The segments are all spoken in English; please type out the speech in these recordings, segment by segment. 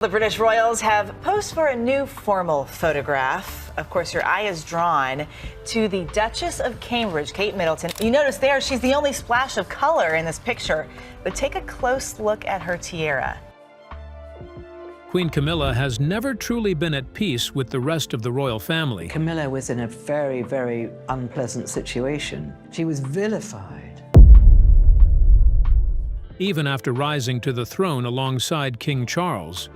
The British royals have posed for a new formal photograph. Of course, your eye is drawn to the Duchess of Cambridge, Kate Middleton. You notice there, she's the only splash of color in this picture. But take a close look at her tiara. Queen Camilla has never truly been at peace with the rest of the royal family. Camilla was in a very, very unpleasant situation. She was vilified. Even after rising to the throne alongside King Charles.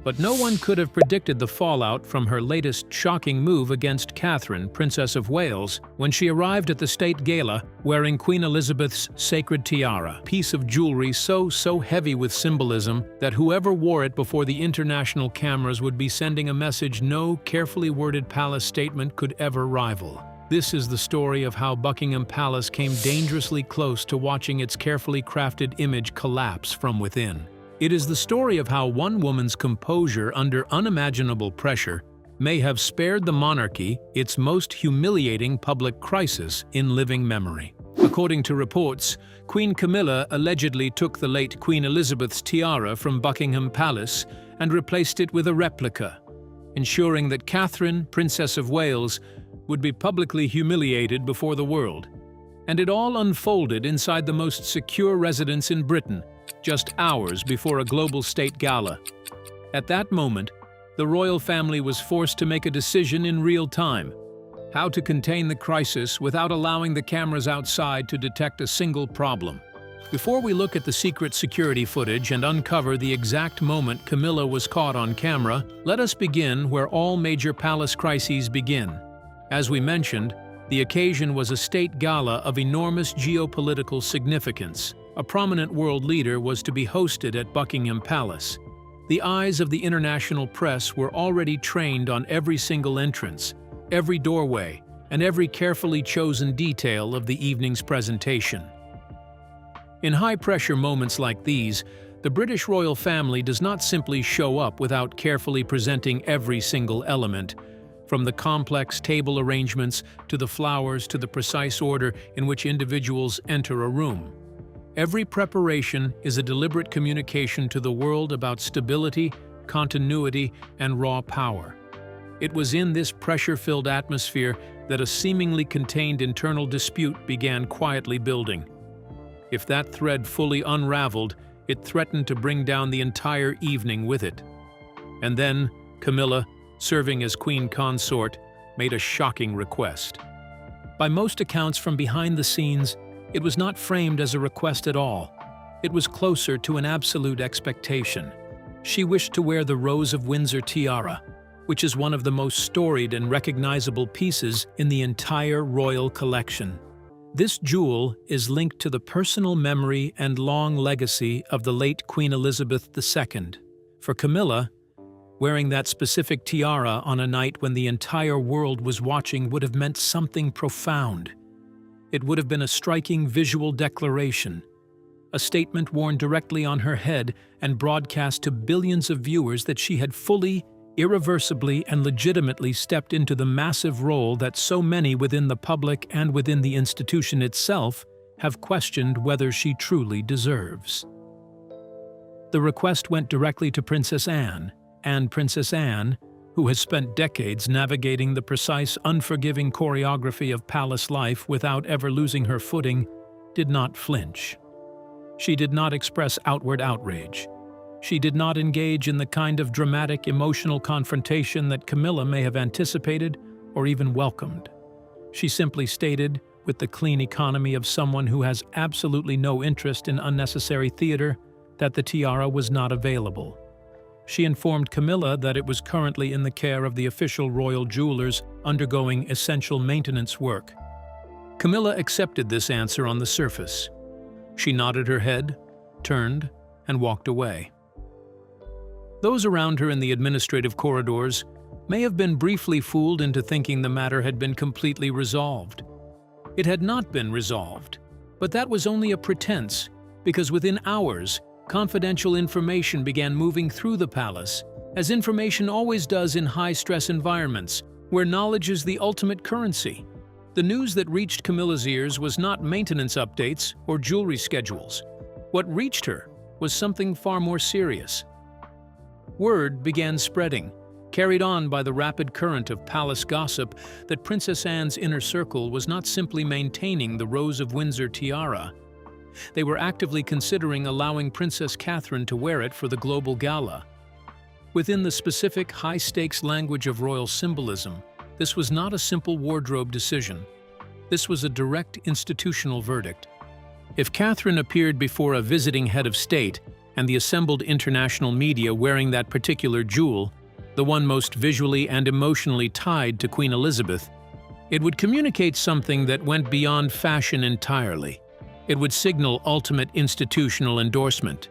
But no one could have predicted the fallout from her latest shocking move against Catherine, Princess of Wales, when she arrived at the state gala wearing Queen Elizabeth's sacred tiara, a piece of jewelry so heavy with symbolism that whoever wore it before the international cameras would be sending a message no carefully worded palace statement could ever rival. This is the story of how Buckingham Palace came dangerously close to watching its carefully crafted image collapse from within. It is the story of how one woman's composure under unimaginable pressure may have spared the monarchy its most humiliating public crisis in living memory. According to reports, Queen Camilla allegedly took the late Queen Elizabeth's tiara from Buckingham Palace and replaced it with a replica, ensuring that Catherine, Princess of Wales, would be publicly humiliated before the world. And it all unfolded inside the most secure residence in Britain, just hours before a global state gala. At that moment, the royal family was forced to make a decision in real time: how to contain the crisis without allowing the cameras outside to detect a single problem. Before we look at the secret security footage and uncover the exact moment Camilla was caught on camera, let us begin where all major palace crises begin. As we mentioned, the occasion was a state gala of enormous geopolitical significance. A prominent world leader was to be hosted at Buckingham Palace. The eyes of the international press were already trained on every single entrance, every doorway, and every carefully chosen detail of the evening's presentation. In high-pressure moments like these, the British royal family does not simply show up without carefully presenting every single element, from the complex table arrangements to the flowers to the precise order in which individuals enter a room. Every preparation is a deliberate communication to the world about stability, continuity, and raw power. It was in this pressure-filled atmosphere that a seemingly contained internal dispute began quietly building. If that thread fully unraveled, it threatened to bring down the entire evening with it. And then, Camilla, serving as queen consort, made a shocking request. By most accounts from behind the scenes, it was not framed as a request at all. It was closer to an absolute expectation. She wished to wear the Rose of Windsor tiara, which is one of the most storied and recognizable pieces in the entire royal collection. This jewel is linked to the personal memory and long legacy of the late Queen Elizabeth II. For Camilla, wearing that specific tiara on a night when the entire world was watching would have meant something profound. It would have been a striking visual declaration, a statement worn directly on her head and broadcast to billions of viewers that she had fully, irreversibly, and legitimately stepped into the massive role that so many within the public and within the institution itself have questioned whether she truly deserves. The request went directly to Princess Anne, and Princess Anne, who has spent decades navigating the precise, unforgiving choreography of palace life without ever losing her footing, did not flinch. She did not express outward outrage. She did not engage in the kind of dramatic, emotional confrontation that Camilla may have anticipated or even welcomed. She simply stated, with the clean economy of someone who has absolutely no interest in unnecessary theater, that the tiara was not available. She informed Camilla that it was currently in the care of the official royal jewelers undergoing essential maintenance work. Camilla accepted this answer on the surface. She nodded her head, turned, and walked away. Those around her in the administrative corridors may have been briefly fooled into thinking the matter had been completely resolved. It had not been resolved, but that was only a pretense, because within hours, confidential information began moving through the palace, as information always does in high-stress environments, where knowledge is the ultimate currency. The news that reached Camilla's ears was not maintenance updates or jewelry schedules. What reached her was something far more serious. Word began spreading, carried on by the rapid current of palace gossip, that Princess Anne's inner circle was not simply maintaining the Rose of Windsor tiara. They were actively considering allowing Princess Catherine to wear it for the global gala. Within the specific, high-stakes language of royal symbolism, this was not a simple wardrobe decision. This was a direct institutional verdict. If Catherine appeared before a visiting head of state and the assembled international media wearing that particular jewel, the one most visually and emotionally tied to Queen Elizabeth, it would communicate something that went beyond fashion entirely. It would signal ultimate institutional endorsement.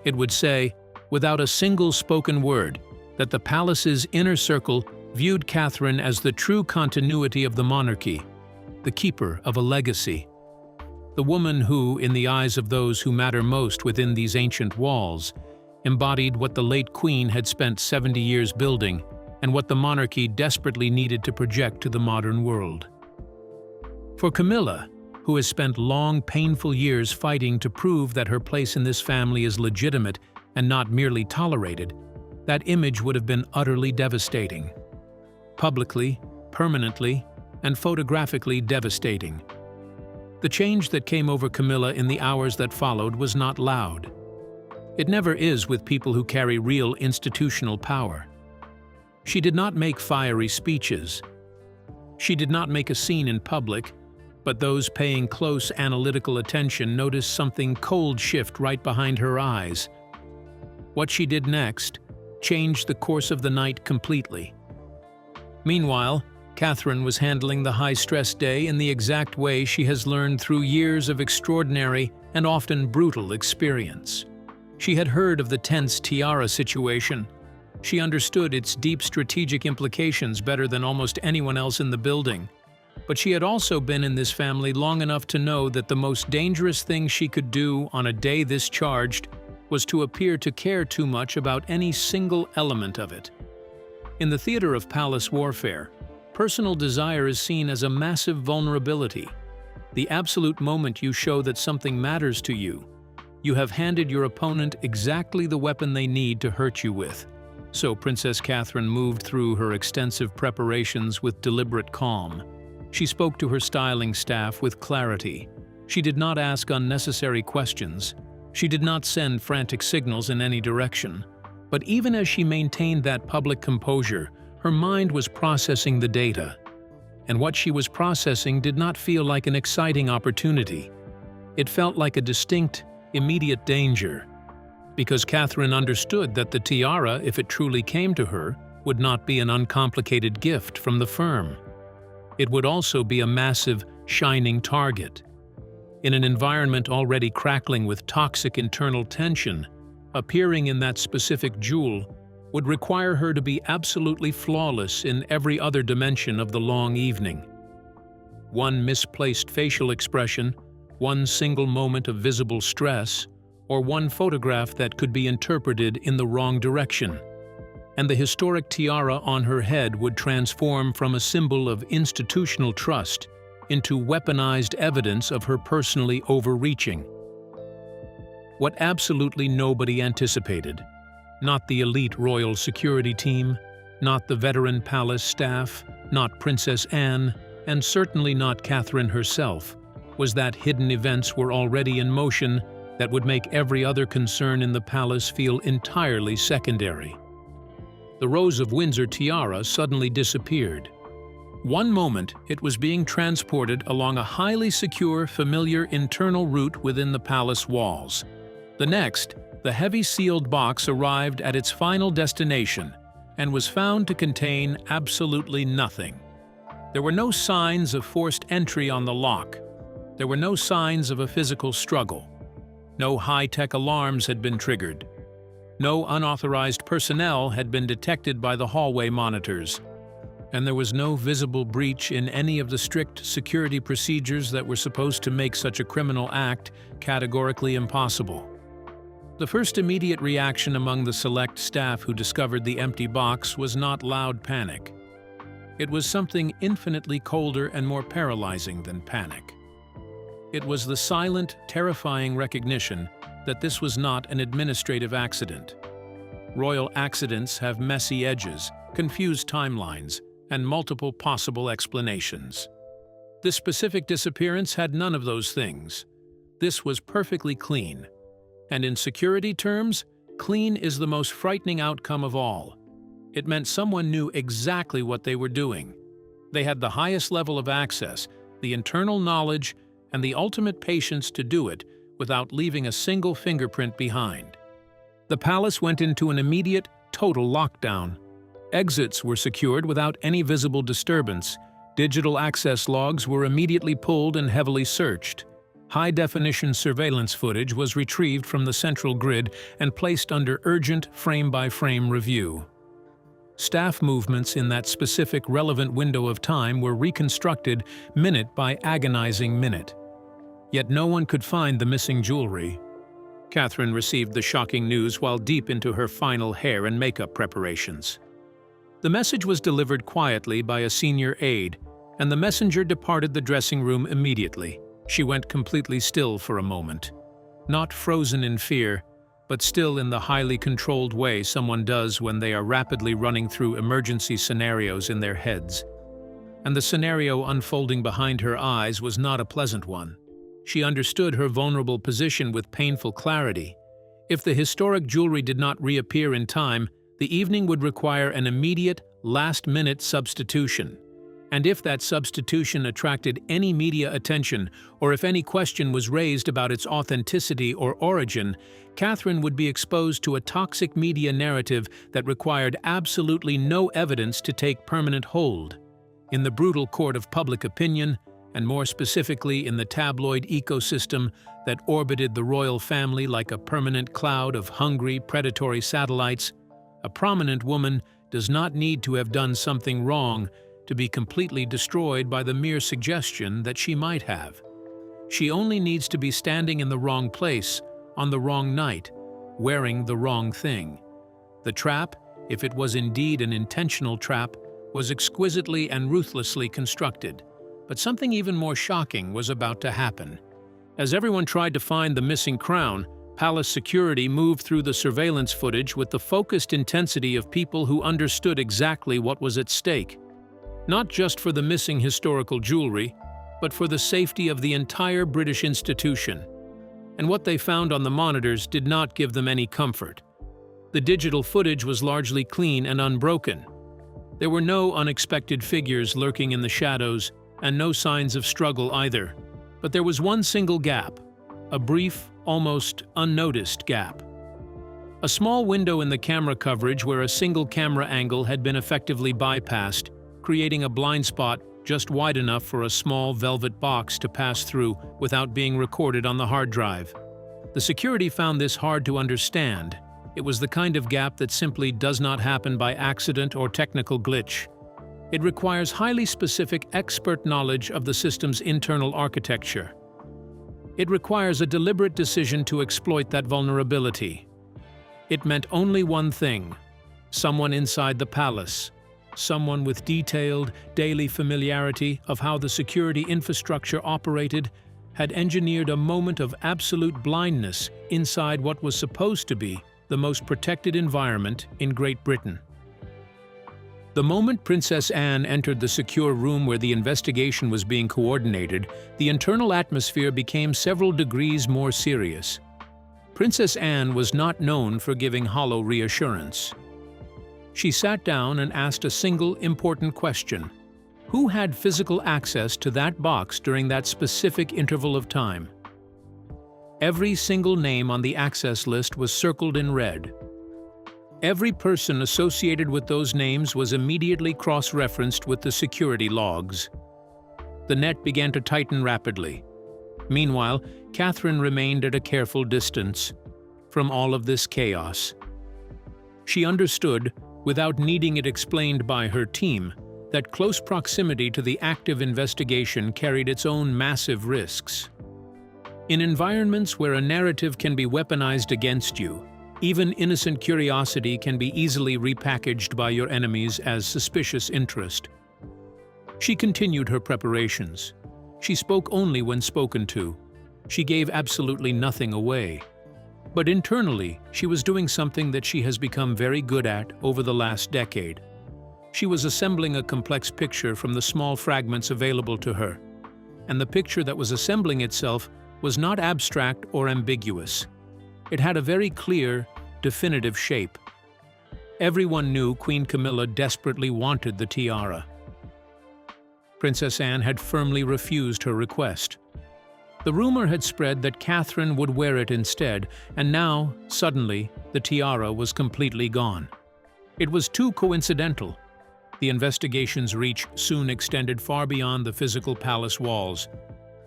It would say, without a single spoken word, that the palace's inner circle viewed Catherine as the true continuity of the monarchy, the keeper of a legacy. The woman who, in the eyes of those who matter most within these ancient walls, embodied what the late Queen had spent 70 years building and what the monarchy desperately needed to project to the modern world. For Camilla, who has spent long, painful years fighting to prove that her place in this family is legitimate and not merely tolerated, that image would have been utterly devastating. Publicly, permanently, and photographically devastating. The change that came over Camilla in the hours that followed was not loud. It never is with people who carry real institutional power. She did not make fiery speeches. She did not make a scene in public, but those paying close analytical attention noticed something cold shift right behind her eyes. What she did next changed the course of the night completely. Meanwhile, Catherine was handling the high-stress day in the exact way she has learned through years of extraordinary and often brutal experience. She had heard of the tense Tiara situation. She understood its deep strategic implications better than almost anyone else in the building. But she had also been in this family long enough to know that the most dangerous thing she could do on a day this charged was to appear to care too much about any single element of it. In the theater of palace warfare, personal desire is seen as a massive vulnerability. The absolute moment you show that something matters to you, you have handed your opponent exactly the weapon they need to hurt you with. So Princess Catherine moved through her extensive preparations with deliberate calm. She spoke to her styling staff with clarity. She did not ask unnecessary questions. She did not send frantic signals in any direction. But even as she maintained that public composure, her mind was processing the data. And what she was processing did not feel like an exciting opportunity. It felt like a distinct, immediate danger. Because Catherine understood that the tiara, if it truly came to her, would not be an uncomplicated gift from the firm. It would also be a massive, shining target. In an environment already crackling with toxic internal tension, appearing in that specific jewel would require her to be absolutely flawless in every other dimension of the long evening. One misplaced facial expression, one single moment of visible stress, or one photograph that could be interpreted in the wrong direction, and the historic tiara on her head would transform from a symbol of institutional trust into weaponized evidence of her personally overreaching. What absolutely nobody anticipated, not the elite royal security team, not the veteran palace staff, not Princess Anne, and certainly not Catherine herself, was that hidden events were already in motion that would make every other concern in the palace feel entirely secondary. The Rose of Windsor tiara suddenly disappeared. One moment, it was being transported along a highly secure, familiar internal route within the palace walls. The next, the heavy sealed box arrived at its final destination and was found to contain absolutely nothing. There were no signs of forced entry on the lock. There were no signs of a physical struggle. No high-tech alarms had been triggered. No unauthorized personnel had been detected by the hallway monitors. And there was no visible breach in any of the strict security procedures that were supposed to make such a criminal act categorically impossible. The first immediate reaction among the select staff who discovered the empty box was not loud panic. It was something infinitely colder and more paralyzing than panic. It was the silent, terrifying recognition that this was not an administrative accident. Royal accidents have messy edges, confused timelines, and multiple possible explanations. This specific disappearance had none of those things. This was perfectly clean. And in security terms, clean is the most frightening outcome of all. It meant someone knew exactly what they were doing. They had the highest level of access, the internal knowledge, and the ultimate patience to do it without leaving a single fingerprint behind. The palace went into an immediate, total lockdown. Exits were secured without any visible disturbance. Digital access logs were immediately pulled and heavily searched. High-definition surveillance footage was retrieved from the central grid and placed under urgent frame-by-frame review. Staff movements in that specific relevant window of time were reconstructed minute by agonizing minute. Yet no one could find the missing jewelry. Catherine received the shocking news while deep into her final hair and makeup preparations. The message was delivered quietly by a senior aide, and the messenger departed the dressing room immediately. She went completely still for a moment, not frozen in fear, but still in the highly controlled way someone does when they are rapidly running through emergency scenarios in their heads. And the scenario unfolding behind her eyes was not a pleasant one. She understood her vulnerable position with painful clarity. If the historic jewelry did not reappear in time, the evening would require an immediate, last-minute substitution. And if that substitution attracted any media attention, or if any question was raised about its authenticity or origin, Catherine would be exposed to a toxic media narrative that required absolutely no evidence to take permanent hold. In the brutal court of public opinion, and more specifically in the tabloid ecosystem that orbited the royal family like a permanent cloud of hungry, predatory satellites, a prominent woman does not need to have done something wrong to be completely destroyed by the mere suggestion that she might have. She only needs to be standing in the wrong place, on the wrong night, wearing the wrong thing. The trap, if it was indeed an intentional trap, was exquisitely and ruthlessly constructed. But something even more shocking was about to happen. As everyone tried to find the missing crown, palace security moved through the surveillance footage with the focused intensity of people who understood exactly what was at stake. Not just for the missing historical jewelry, but for the safety of the entire British institution. And what they found on the monitors did not give them any comfort. The digital footage was largely clean and unbroken. There were no unexpected figures lurking in the shadows, and no signs of struggle either. But there was one single gap, a brief, almost unnoticed gap. A small window in the camera coverage where a single camera angle had been effectively bypassed, creating a blind spot just wide enough for a small velvet box to pass through without being recorded on the hard drive. The security found this hard to understand. It was the kind of gap that simply does not happen by accident or technical glitch. It requires highly specific expert knowledge of the system's internal architecture. It requires a deliberate decision to exploit that vulnerability. It meant only one thing: someone inside the palace, someone with detailed, daily familiarity of how the security infrastructure operated, had engineered a moment of absolute blindness inside what was supposed to be the most protected environment in Great Britain. The moment Princess Anne entered the secure room where the investigation was being coordinated, the internal atmosphere became several degrees more serious. Princess Anne was not known for giving hollow reassurance. She sat down and asked a single important question: who had physical access to that box during that specific interval of time? Every single name on the access list was circled in red. Every person associated with those names was immediately cross-referenced with the security logs. The net began to tighten rapidly. Meanwhile, Catherine remained at a careful distance from all of this chaos. She understood, without needing it explained by her team, that close proximity to the active investigation carried its own massive risks. In environments where a narrative can be weaponized against you, even innocent curiosity can be easily repackaged by your enemies as suspicious interest. She continued her preparations. She spoke only when spoken to. She gave absolutely nothing away. But internally, she was doing something that she has become very good at over the last decade. She was assembling a complex picture from the small fragments available to her. And the picture that was assembling itself was not abstract or ambiguous. It had a very clear, definitive shape. Everyone knew Queen Camilla desperately wanted the tiara. Princess Anne had firmly refused her request. The rumor had spread that Catherine would wear it instead, and now, suddenly, the tiara was completely gone. It was too coincidental. The investigation's reach soon extended far beyond the physical palace walls,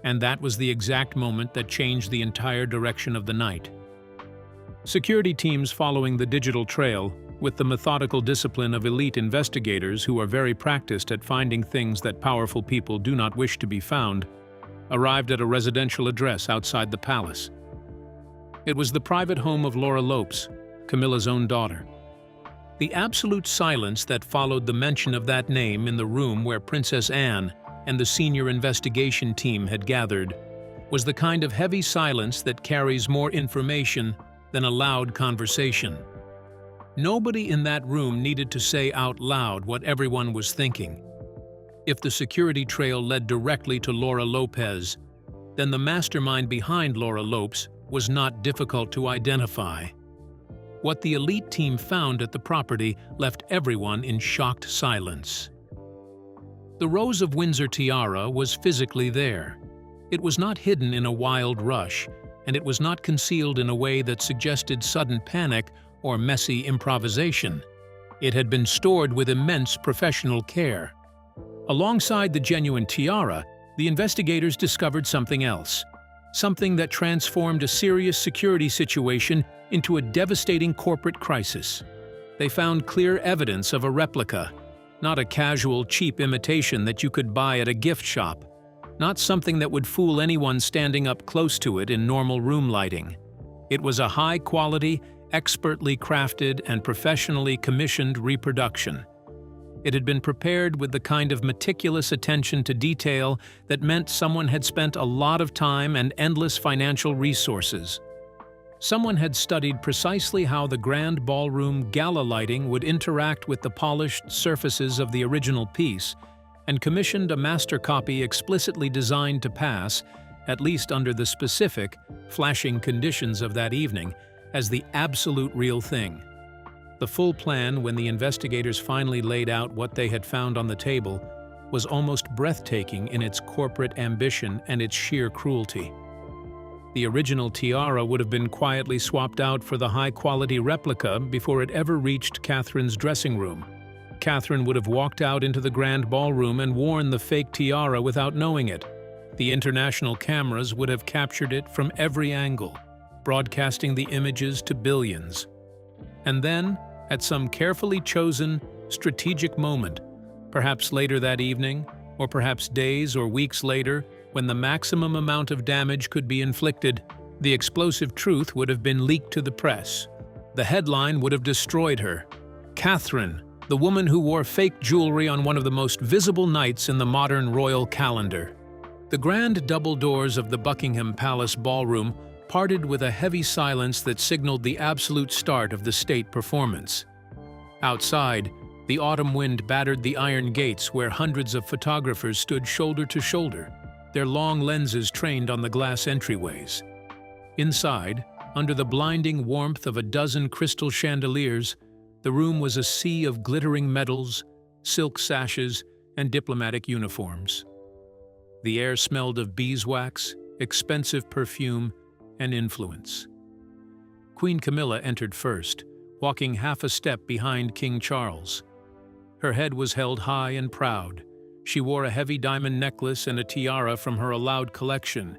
and that was the exact moment that changed the entire direction of the night. Security teams following the digital trail, with the methodical discipline of elite investigators who are very practiced at finding things that powerful people do not wish to be found, arrived at a residential address outside the palace. It was the private home of Laura Lopes, Camilla's own daughter. The absolute silence that followed the mention of that name in the room where Princess Anne and the senior investigation team had gathered was the kind of heavy silence that carries more information than a loud conversation. Nobody in that room needed to say out loud what everyone was thinking. If the security trail led directly to Laura Lopez, then the mastermind behind Laura Lopes was not difficult to identify. What the elite team found at the property left everyone in shocked silence. The Rose of Windsor tiara was physically there. It was not hidden in a wild rush, and it was not concealed in a way that suggested sudden panic or messy improvisation. It had been stored with immense professional care. Alongside the genuine tiara, the investigators discovered something else. Something that transformed a serious security situation into a devastating corporate crisis. They found clear evidence of a replica, not a casual, cheap imitation that you could buy at a gift shop, not something that would fool anyone standing up close to it in normal room lighting. It was a high-quality, expertly crafted and professionally commissioned reproduction. It had been prepared with the kind of meticulous attention to detail that meant someone had spent a lot of time and endless financial resources. Someone had studied precisely how the grand ballroom gala lighting would interact with the polished surfaces of the original piece, and commissioned a master copy explicitly designed to pass, at least under the specific, flashing conditions of that evening, as the absolute real thing. The full plan, when the investigators finally laid out what they had found on the table, was almost breathtaking in its corporate ambition and its sheer cruelty. The original tiara would have been quietly swapped out for the high-quality replica before it ever reached Catherine's dressing room. Catherine would have walked out into the grand ballroom and worn the fake tiara without knowing it. The international cameras would have captured it from every angle, broadcasting the images to billions. And then, at some carefully chosen, strategic moment, perhaps later that evening, or perhaps days or weeks later, when the maximum amount of damage could be inflicted, the explosive truth would have been leaked to the press. The headline would have destroyed her. Catherine, the woman who wore fake jewelry on one of the most visible nights in the modern royal calendar. The grand double doors of the Buckingham Palace ballroom parted with a heavy silence that signaled the absolute start of the state performance. Outside, the autumn wind battered the iron gates where hundreds of photographers stood shoulder to shoulder, their long lenses trained on the glass entryways. Inside, under the blinding warmth of a dozen crystal chandeliers, the room was a sea of glittering medals, silk sashes, and diplomatic uniforms. The air smelled of beeswax, expensive perfume, and influence. Queen Camilla entered first, walking half a step behind King Charles. Her head was held high and proud. She wore a heavy diamond necklace and a tiara from her allowed collection,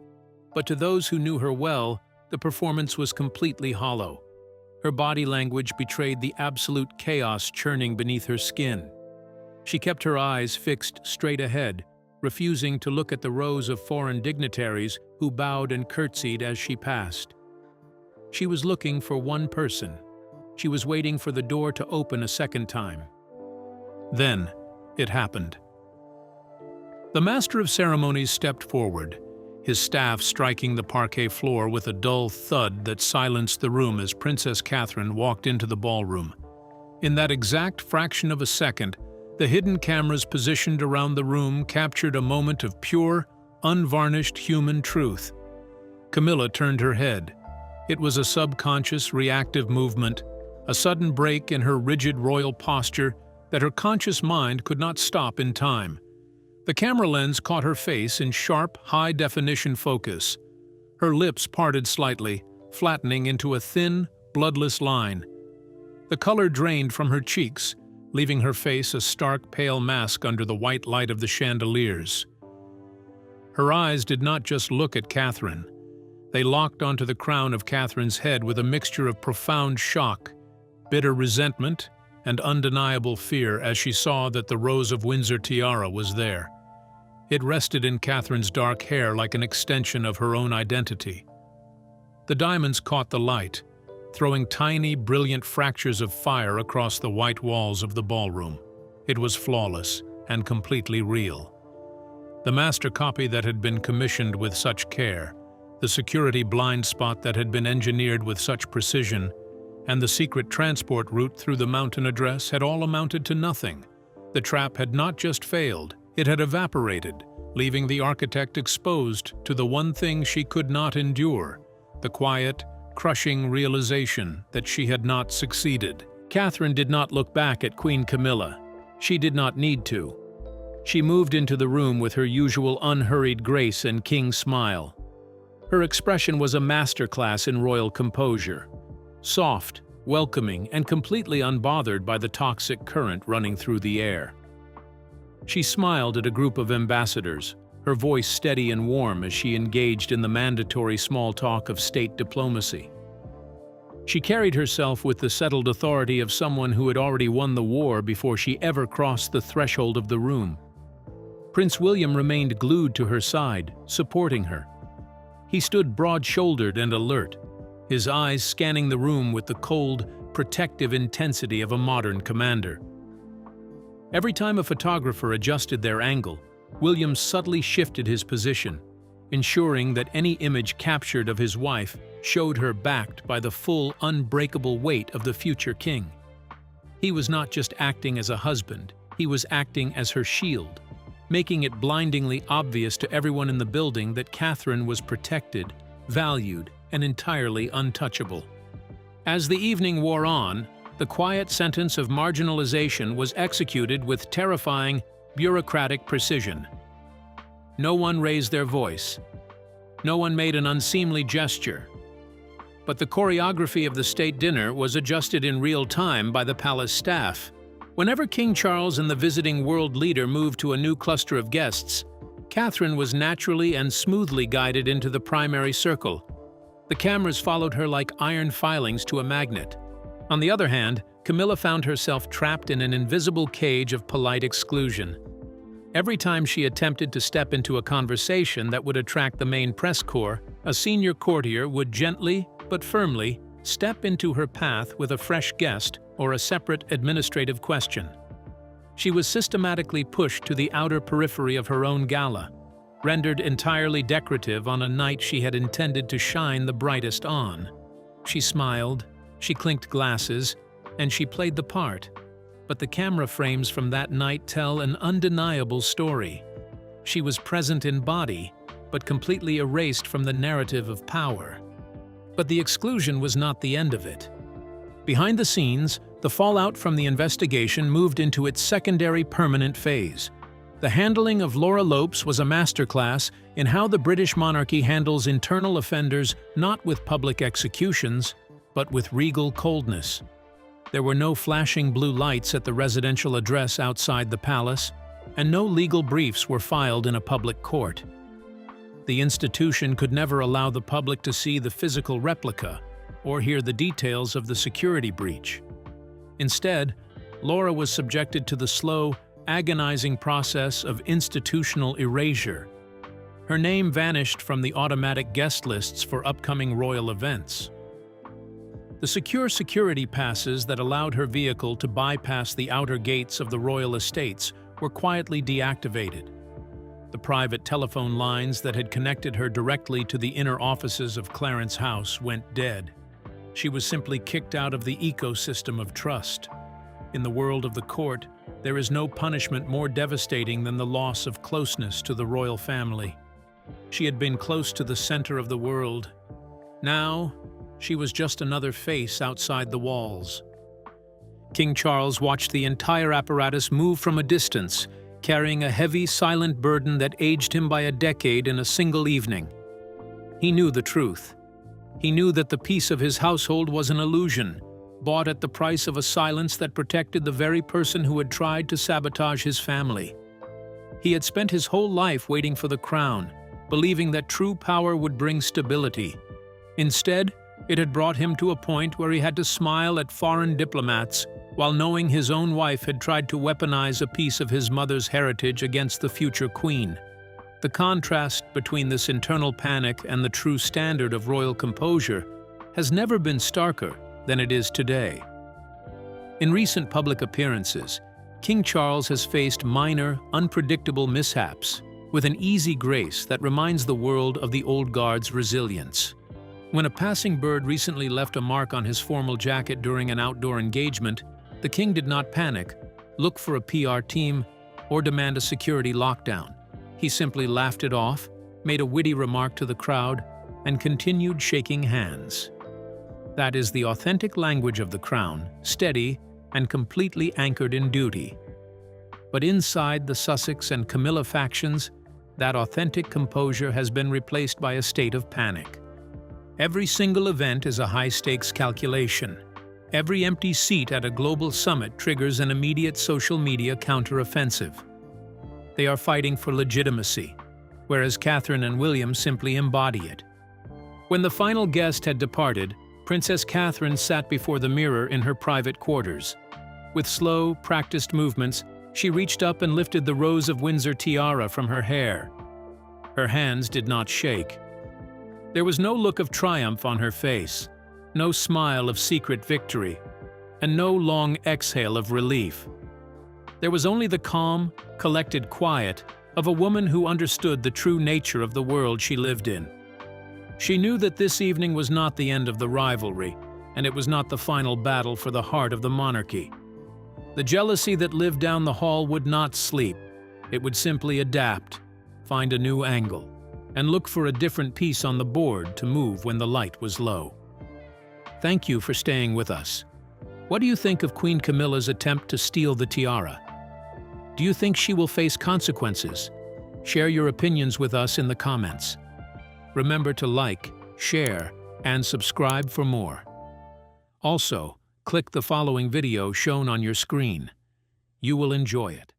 but to those who knew her well, the performance was completely hollow. Her body language betrayed the absolute chaos churning beneath her skin. She kept her eyes fixed straight ahead, refusing to look at the rows of foreign dignitaries who bowed and curtsied as she passed. She was looking for one person. She was waiting for the door to open a second time. Then, it happened. The master of ceremonies stepped forward, his staff striking the parquet floor with a dull thud that silenced the room as Princess Catherine walked into the ballroom. In that exact fraction of a second, the hidden cameras positioned around the room captured a moment of pure, unvarnished human truth. Camilla turned her head. It was a subconscious, reactive movement, a sudden break in her rigid royal posture that her conscious mind could not stop in time. The camera lens caught her face in sharp, high-definition focus. Her lips parted slightly, flattening into a thin, bloodless line. The color drained from her cheeks, leaving her face a stark, pale mask under the white light of the chandeliers. Her eyes did not just look at Catherine. They locked onto the crown of Catherine's head with a mixture of profound shock, bitter resentment, and undeniable fear as she saw that the Rose of Windsor tiara was there. It rested in Catherine's dark hair like an extension of her own identity. The diamonds caught the light, throwing tiny, brilliant fractures of fire across the white walls of the ballroom. It was flawless and completely real. The master copy that had been commissioned with such care, the security blind spot that had been engineered with such precision, and the secret transport route through the mountain address had all amounted to nothing. The trap had not just failed, it had evaporated, leaving the architect exposed to the one thing she could not endure, the quiet, crushing realization that she had not succeeded. Catherine did not look back at Queen Camilla. She did not need to. She moved into the room with her usual unhurried grace and king smile. Her expression was a masterclass in royal composure, soft, welcoming, and completely unbothered by the toxic current running through the air. She smiled at a group of ambassadors, her voice steady and warm as she engaged in the mandatory small talk of state diplomacy. She carried herself with the settled authority of someone who had already won the war before she ever crossed the threshold of the room. Prince William remained glued to her side, supporting her. He stood broad-shouldered and alert, his eyes scanning the room with the cold, protective intensity of a modern commander. Every time a photographer adjusted their angle, William subtly shifted his position, ensuring that any image captured of his wife showed her backed by the full, unbreakable weight of the future king. He was not just acting as a husband, he was acting as her shield, making it blindingly obvious to everyone in the building that Catherine was protected, valued, and entirely untouchable. As the evening wore on, the quiet sentence of marginalization was executed with terrifying, bureaucratic precision. No one raised their voice. No one made an unseemly gesture. But the choreography of the state dinner was adjusted in real time by the palace staff. Whenever King Charles and the visiting world leader moved to a new cluster of guests, Catherine was naturally and smoothly guided into the primary circle. The cameras followed her like iron filings to a magnet. On the other hand, Camilla found herself trapped in an invisible cage of polite exclusion. Every time she attempted to step into a conversation that would attract the main press corps, a senior courtier would gently but firmly step into her path with a fresh guest or a separate administrative question. She was systematically pushed to the outer periphery of her own gala, rendered entirely decorative on a night she had intended to shine the brightest on. She smiled, she clinked glasses, and she played the part. But the camera frames from that night tell an undeniable story. She was present in body, but completely erased from the narrative of power. But the exclusion was not the end of it. Behind the scenes, the fallout from the investigation moved into its secondary permanent phase. The handling of Laura Lopes was a masterclass in how the British monarchy handles internal offenders not with public executions, but with regal coldness. There were no flashing blue lights at the residential address outside the palace, and no legal briefs were filed in a public court. The institution could never allow the public to see the physical replica or hear the details of the security breach. Instead, Laura was subjected to the slow, agonizing process of institutional erasure. Her name vanished from the automatic guest lists for upcoming royal events. The secure security passes that allowed her vehicle to bypass the outer gates of the royal estates were quietly deactivated. The private telephone lines that had connected her directly to the inner offices of Clarence House went dead. She was simply kicked out of the ecosystem of trust. In the world of the court, there is no punishment more devastating than the loss of closeness to the royal family. She had been close to the center of the world. Now, she was just another face outside the walls. King Charles watched the entire apparatus move from a distance, carrying a heavy, silent burden that aged him by a decade in a single evening. He knew the truth. He knew that the peace of his household was an illusion, bought at the price of a silence that protected the very person who had tried to sabotage his family. He had spent his whole life waiting for the crown, believing that true power would bring stability. Instead, it had brought him to a point where he had to smile at foreign diplomats while knowing his own wife had tried to weaponize a piece of his mother's heritage against the future queen. The contrast between this internal panic and the true standard of royal composure has never been starker than it is today. In recent public appearances, King Charles has faced minor, unpredictable mishaps with an easy grace that reminds the world of the old guard's resilience. When a passing bird recently left a mark on his formal jacket during an outdoor engagement, the king did not panic, look for a PR team, or demand a security lockdown. He simply laughed it off, made a witty remark to the crowd, and continued shaking hands. That is the authentic language of the crown, steady and completely anchored in duty. But inside the Sussex and Camilla factions, that authentic composure has been replaced by a state of panic. Every single event is a high-stakes calculation. Every empty seat at a global summit triggers an immediate social media counteroffensive. They are fighting for legitimacy, whereas Catherine and William simply embody it. When the final guest had departed, Princess Catherine sat before the mirror in her private quarters. With slow, practiced movements, she reached up and lifted the Rose of Windsor tiara from her hair. Her hands did not shake. There was no look of triumph on her face, no smile of secret victory, and no long exhale of relief. There was only the calm, collected quiet of a woman who understood the true nature of the world she lived in. She knew that this evening was not the end of the rivalry, and it was not the final battle for the heart of the monarchy. The jealousy that lived down the hall would not sleep. It would simply adapt, find a new angle, and look for a different piece on the board to move when the light was low. Thank you for staying with us. What do you think of Queen Camilla's attempt to steal the tiara? Do you think she will face consequences? Share your opinions with us in the comments. Remember to like, share, and subscribe for more. Also, click the following video shown on your screen. You will enjoy it.